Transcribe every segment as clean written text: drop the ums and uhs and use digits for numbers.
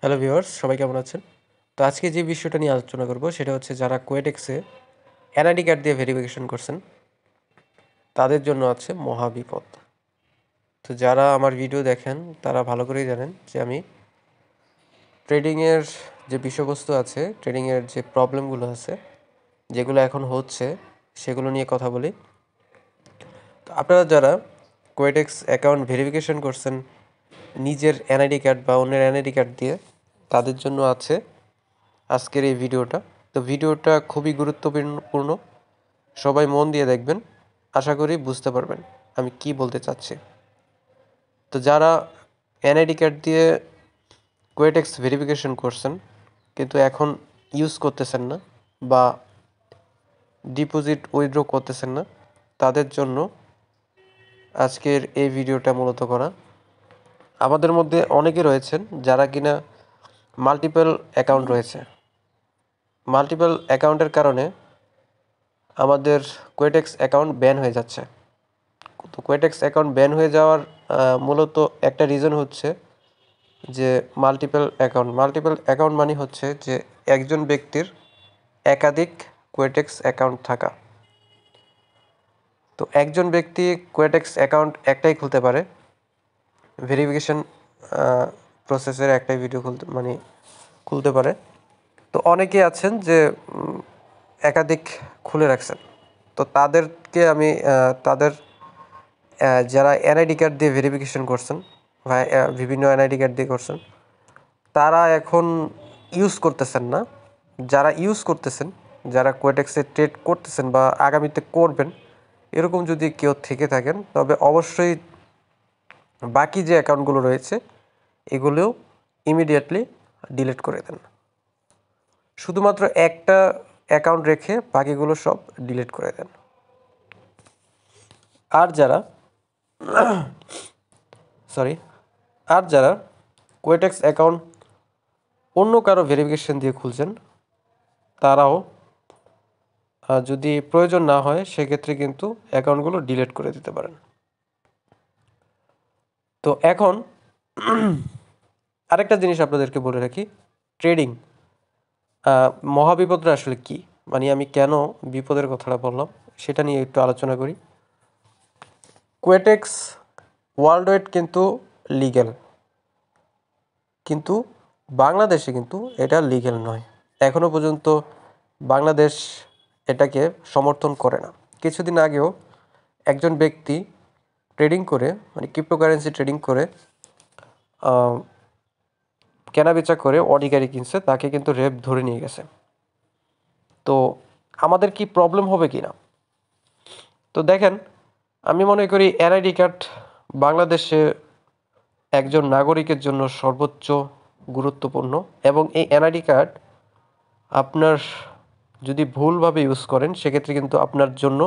Hello viewers, সবাই কেমন আছেন? তো আজকে যে বিষয়টা নিয়ে আলোচনা করব সেটা হচ্ছে যারা কোয়েটেক্সে এনআইডি কার্ড দিয়ে ভেরিফিকেশন করছেন তাদের জন্য আছে মহা বিপদ। তো যারা আমার ভিডিও দেখেন তারা ভালো করেই জানেন যে আমি ট্রেডিংয়ের যে বিষয়বস্তু আছে, ট্রেডিংয়ের যে প্রবলেমগুলো আছে, যেগুলো এখন হচ্ছে সেগুলো নিয়ে কথা বলি। তো আপনারা যারা কোয়েটেক্স অ্যাকাউন্ট ভেরিফিকেশন করছেন নিজের এনআইডি কার্ড বা অন্যের এনআইডি কার্ড দিয়ে, তাদের জন্য আছে আজকের এই ভিডিওটা। তো ভিডিওটা খুবই গুরুত্বপূর্ণ, সবাই মন দিয়ে দেখবেন, আশা করি বুঝতে পারবেন আমি কি বলতে চাচ্ছি। তো যারা এনআইডি কার্ড দিয়ে কোয়েটেক্স ভেরিফিকেশন করছেন কিন্তু এখন ইউজ করতেছেন না বা ডিপোজিট উইথড্র করতেছেন না, তাদের জন্য আজকের এই ভিডিওটা মূলত করা। আমাদের মধ্যে অনেকে রয়েছেন যারা কিনা মাল্টিপল অ্যাকাউন্ট রয়েছে। মাল্টিপল অ্যাকাউন্টের কারণে আমাদের কোয়েটেক্স অ্যাকাউন্ট ব্যান হয়ে যাচ্ছে। তো কোয়েটেক্স অ্যাকাউন্ট ব্যান হয়ে যাওয়ার মূলত একটা রিজন হচ্ছে যে মাল্টিপল অ্যাকাউন্ট মানে হচ্ছে যে একজন ব্যক্তির একাধিক কোয়েটেক্স অ্যাকাউন্ট থাকা। তো একজন ব্যক্তি কোয়েটেক্স অ্যাকাউন্ট একটাই খুলতে পারে, ভেরিফিকেশন প্রসেসের একটাই ভিডিও খুলতে পারে। তো অনেকেই আছেন যে একাধিক খুলে রাখছেন। তো তাদেরকে আমি তাদের যারা এনআইডি কার্ড দিয়ে ভেরিফিকেশন করছেন বা বিভিন্ন এনআইডি কার্ড দিয়ে করছেন, তারা এখন ইউজ করতেছেন না। যারা ইউজ করতেছেন, যারা কোয়েটেক্সে ট্রেড করতেছেন বা আগামীতে করবেন, এরকম যদি কেউ থেকে থাকেন তবে অবশ্যই বাকি যে অ্যাকাউন্টগুলো রয়েছে এগুলোও ইমিডিয়েটলি ডিলিট করে দেন। শুধুমাত্র একটা অ্যাকাউন্ট রেখে বাকিগুলো সব ডিলিট করে দেন। আর যারা আর যারা কোয়েটেক্স অ্যাকাউন্ট অন্য কারো ভেরিফিকেশন দিয়ে খুলছেন, তারাও যদি প্রয়োজন না হয় সেক্ষেত্রে কিন্তু অ্যাকাউন্টগুলো ডিলিট করে দিতে পারেন। তো এখন আরেকটা জিনিস আপনাদেরকে বলে রাখি, ট্রেডিং মহাবিপদটা আসলে কি, মানে আমি কেন বিপদের কথাটা বললাম সেটা নিয়ে একটু আলোচনা করি। কোয়েটেক্স ওয়ার্ল্ড ওয়াইড কিন্তু লিগ্যাল, কিন্তু বাংলাদেশে কিন্তু এটা লিগ্যাল নয়। এখনও পর্যন্ত বাংলাদেশ এটাকে সমর্থন করে না। কিছুদিন আগেও একজন ব্যক্তি ট্রেডিং করে, মানে ক্রিপ্টোকারেন্সি ট্রেডিং করে কেনাবেচা করে অডি গাড়ি কিনছে, তাকে কিন্তু রেপ ধরে নিয়ে গেছে। তো আমাদের কি প্রবলেম হবে কি না? তো দেখেন, আমি মনে করি এনআইডি কার্ড বাংলাদেশে একজন নাগরিকের জন্য সর্বোচ্চ গুরুত্বপূর্ণ, এবং এই এনআইডি কার্ড আপনার যদি ভুলভাবে ইউজ করেন সেক্ষেত্রে কিন্তু আপনার জন্য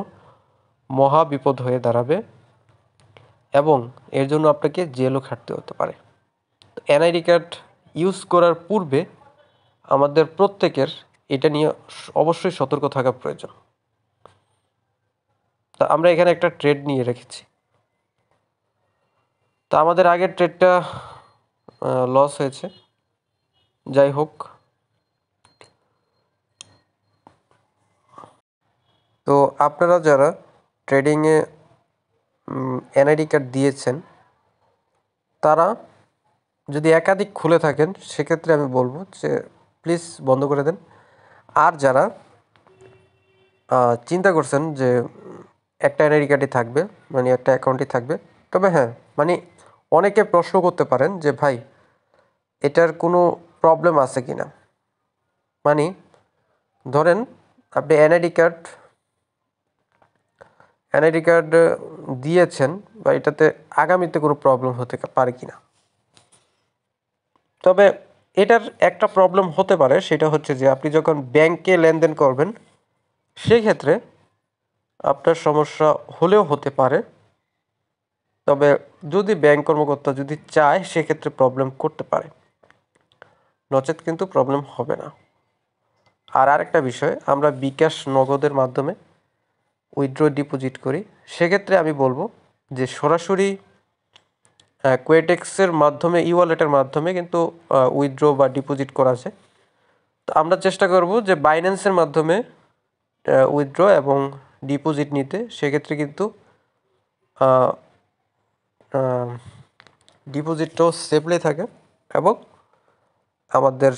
মহা বিপদ হয়ে দাঁড়াবে এবং এর জন্য আপনাকে জেলও খাটতে হতে পারে। তো এনআইডি কার্ড ইউজ করার পূর্বে আমাদের প্রত্যেকের এটা নিয়ে অবশ্যই সতর্ক থাকা প্রয়োজন। তা আমরা এখানে একটা ট্রেড নিয়ে রেখেছি। তো আমাদের আগের ট্রেডটা লস হয়েছে, যাই হোক। তো আপনারা যারা ট্রেডিংয়ে এনআইডি কার্ড দিয়েছেন, তারা যদি একাধিক খুলে থাকেন সেক্ষেত্রে আমি বলবো যে প্লিজ বন্ধ করে দেন। আর যারা চিন্তা করছেন যে একটা এনআইডি কার্ডই থাকবে, মানে একটা অ্যাকাউন্টই থাকবে, তবে হ্যাঁ, মানে অনেকে প্রশ্ন করতে পারেন যে ভাই এটার কোনো প্রবলেম আছে কি না। মানে ধরেন আপনি এনআইডি কার্ড দিয়েছেন বা এটাতে আগামীতে কোনো প্রবলেম হতে পারে কি না। তবে এটার একটা প্রবলেম হতে পারে, সেটা হচ্ছে যে আপনি যখন ব্যাংকে লেনদেন করবেন সেই ক্ষেত্রে আপনার সমস্যা হলেও হতে পারে। তবে যদি ব্যাংক কর্মকর্তা যদি চায় সেক্ষেত্রে প্রবলেম করতে পারে, নচেত কিন্তু প্রবলেম হবে না। আর আরেকটা বিষয়, আমরা বিকাশ নগদের মাধ্যমে উইথড্র ডিপোজিট করি, সেক্ষেত্রে আমি বলবো যে সরাসরি কোয়েটেক্সের মাধ্যমে ই ওয়ালেটের মাধ্যমে কিন্তু উইথড্র বা ডিপোজিট করা যায়। তো আমরা চেষ্টা করব যে বাইন্যান্সের মাধ্যমে উইথড্র এবং ডিপোজিট নিতে। সেক্ষেত্রে কিন্তু ডিপোজিটটাও সেফলি থাকে এবং আমাদের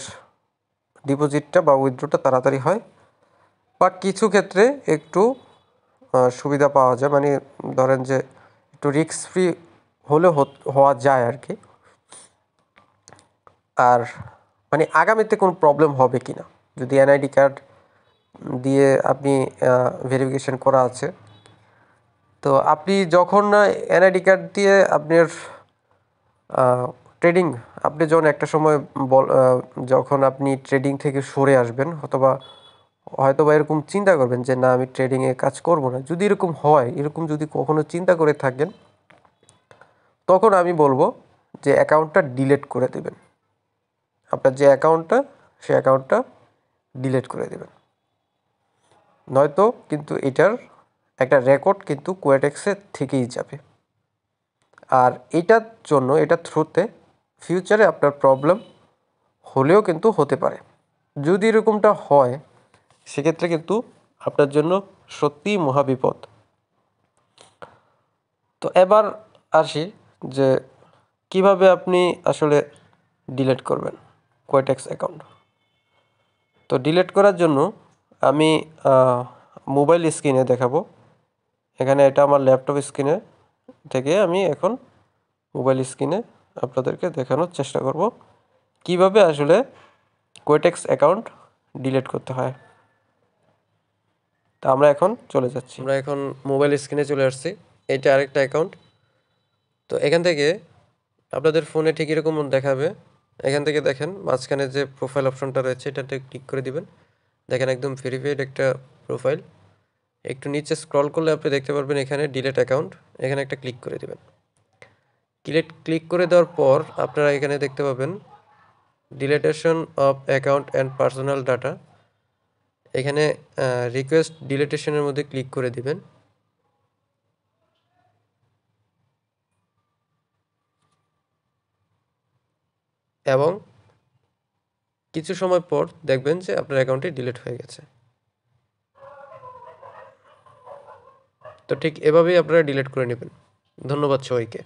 ডিপোজিটটা বা উইথড্রটা তাড়াতাড়ি হয়, বা কিছু ক্ষেত্রে একটু সুবিধা পাওয়া যায়, মানে ধরেন যে একটু রিস্ক ফ্রি হলেও হওয়া যায় আর কি। আর মানে আগামীতে কোনো প্রবলেম হবে কি না, যদি এনআইডি কার্ড দিয়ে আপনি ভেরিফিকেশন করা আছে, তো আপনি যখন না এনআইডি কার্ড দিয়ে আপনার ট্রেডিং, আপনি যখন একটা সময় যখন আপনি ট্রেডিং থেকে সরে আসবেন, অথবা হয়তোবা এরকম চিন্তা করবেন যে না আমি ট্রেডিংয়ে কাজ করব না, যদি এরকম হয়, এরকম যদি কখনো চিন্তা করে থাকেন, তখন আমি বলবো যে অ্যাকাউন্টটা ডিলিট করে দেবেন। আপনার যে অ্যাকাউন্টটা, সেই অ্যাকাউন্টটা ডিলিট করে দেবেন, নয়তো কিন্তু এটার একটা রেকর্ড কিন্তু কোয়েটেক্সে থেকেই যাবে। আর এটার জন্য, এটার থ্রুতে ফিউচারে আপনার প্রবলেম হলেও কিন্তু হতে পারে। যদি এরকমটা হয়, সেক্ষেত্রে কিন্তু আপনার জন্য সত্যিই মহাবিপদ। তো এবার আসি যে কিভাবে আপনি আসলে ডিলিট করবেন কোয়েটেক্স অ্যাকাউন্ট। তো ডিলিট করার জন্য আমি মোবাইল স্ক্রিনে দেখাবো। এখানে এটা আমার ল্যাপটপ স্ক্রিনে থেকে আমি এখন মোবাইল স্ক্রিনে আপনাদেরকে দেখানোর চেষ্টা করব কিভাবে আসলে কোয়েটেক্স অ্যাকাউন্ট ডিলিট করতে হয়। তা আমরা এখন চলে যাচ্ছি, আমরা এখন মোবাইল স্ক্রিনে চলে আসছি। এটা আরেকটা অ্যাকাউন্ট। তো এখান থেকে আপনাদের ফোনে ঠিক এরকম দেখাবে। এখান থেকে দেখেন মাঝখানে যে প্রোফাইল অপশনটা রয়েছে, এটাতে ক্লিক করে দিবেন। দেখেন একদম ভেরিফাইড একটা প্রোফাইল। একটু নিচে স্ক্রল করলে আপনি দেখতে পারবেন এখানে ডিলিট অ্যাকাউন্ট, এখানে একটা ক্লিক করে দিবেন। ক্লিক করে দেওয়ার পর আপনারা এখানে দেখতে পাবেন ডিলিটেশন of account and personal data. এখানে রিকোয়েস্ট ডিলিটেশনের মধ্যে ক্লিক করে দিবেন। এবং কিছু সময় পর দেখবেন যে আপনার অ্যাকাউন্টটি ডিলিট হয়ে গেছে। তো ঠিক এভাবেই আপনারা ডিলিট করে নেবেন। ধন্যবাদ সবাইকে।